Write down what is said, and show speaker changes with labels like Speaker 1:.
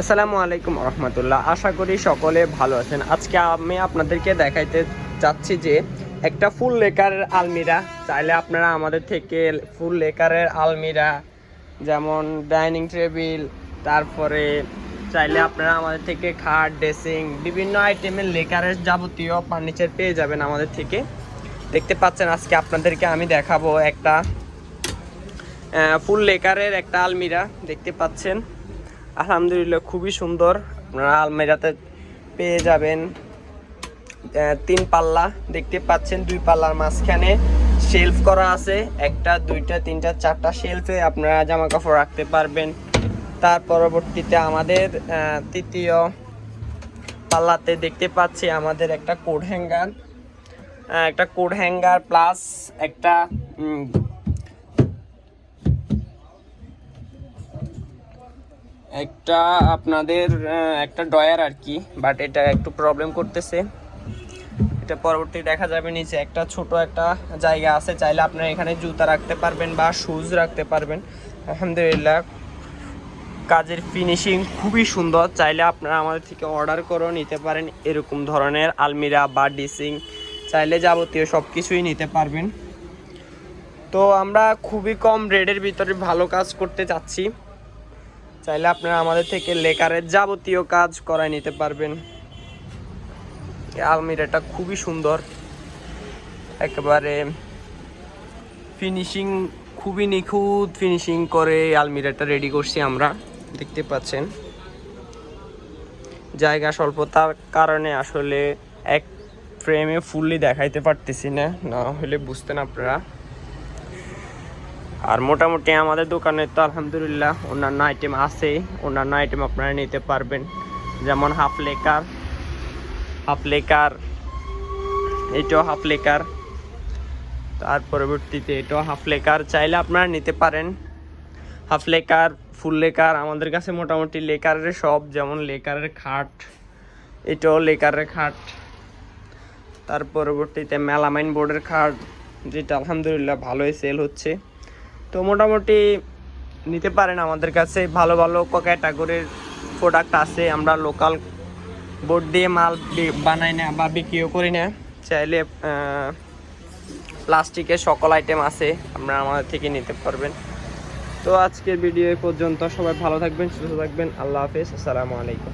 Speaker 1: আসসালামু আলাইকুম রহমতুল্লাহ। আশা করি সকলে ভালো আছেন। আজকে আমি আপনাদেরকে দেখাইতে চাচ্ছি যে একটা ফুল লেকারের আলমিরা। চাইলে আপনারা আমাদের থেকে ফুল লেকারের আলমিরা, যেমন ডাইনিং টেবিল, তারপরে চাইলে আপনারা আমাদের থেকে খাট, ড্রেসিং, বিভিন্ন আইটেমের লেকারের যাবতীয় ফার্নিচার পেয়ে যাবেন আমাদের থেকে। দেখতে পাচ্ছেন আজকে আপনাদেরকে আমি দেখাবো একটা ফুল লেকারের একটা আলমিরা। দেখতে পাচ্ছেন আলহামদুলিল্লাহ খুবই সুন্দর। আপনারা আলমিরাতে পেয়ে যাবেন 3 পাল্লা। দেখতে পাচ্ছেন 2 পাল্লার মাঝখানে শেলফ করা আছে, 1টা 2টা 3টা 4টা শেলফে আপনারা জামা কাপড় রাখতে পারবেন। তার পরবর্তীতে আমাদের তৃতীয় পাল্লাতে দেখতে পাচ্ছি আমাদের একটা কোড হ্যাঙ্গার প্লাস একটা আপনাদের একটা ডয়ার আর কি, বাট এটা একটু প্রবলেম করতেছে। এটা পরবর্তী দেখা যাবে। নিচে একটা ছোট একটা জায়গা আছে, চাইলে আপনারা এখানে জুতা রাখতে পারবেন বা শুজ রাখতে পারবেন। আলহামদুলিল্লাহ কাজের ফিনিশিং খুবই সুন্দর। চাইলে আপনারা আমাদের থেকে অর্ডার করে নিতে পারেন এরকম ধরনের আলমিরা বা ড্রেসিং, চাইলে যাবতীয় সব কিছুই নিতে পারবেন। তো আমরা খুবই কম রেটের ভিতরে ভালো কাজ করতে চাচ্ছি। চাইলে আপনারা আমাদের থেকে লেকারের যাবতীয় কাজ করায় নিতে পারবেন। আলমিরাটা খুবই সুন্দর, একেবারে ফিনিশিং খুবই নিখুঁত ফিনিশিং করে আলমিরাটা রেডি করছি আমরা। দেখতে পাচ্ছেন জায়গা স্বল্পতার কারণে আসলে এক ফ্রেমে ফুললি দেখাইতে পারতেছি না, না হলে বুঝতেন আপনারা। আর মোটামুটি আমাদের দোকানে তো আলহামদুলিল্লাহ অন্যান্য আইটেম আছে, অন্যান্য আইটেম আপনারা নিতে পারবেন, যেমন হাফ লেকার, এটাও হাফ লেকার, তার পরবর্তীতে এটাও হাফ লেকার, চাইলে আপনারা নিতে পারেন। হাফ লেকার, ফুল লেকার, আমাদের কাছে মোটামুটি লেকারের সব, যেমন লেকারের খাট, এটাও লেকারের খাট, তার পরবর্তীতে মেলামাইন বোর্ডের খাট, যেটা আলহামদুলিল্লাহ ভালোই সেল হচ্ছে। তো মোটামুটি নিতে পারেন আমাদের কাছে। ভালো ভালো ক্যাটাগরির প্রোডাক্ট আছে। আমরা লোকাল বোর্ড দিয়ে মাল বানাই না বা বিক্রিও করি না। চাইলে প্লাস্টিকের সকল আইটেম আছে, আপনারা আমাদের থেকে নিতে পারবেন। তো আজকের ভিডিও এই পর্যন্ত। সবাই ভালো থাকবেন, সুস্থ থাকবেন। আল্লাহ হাফেজ, আসসালামু আলাইকুম।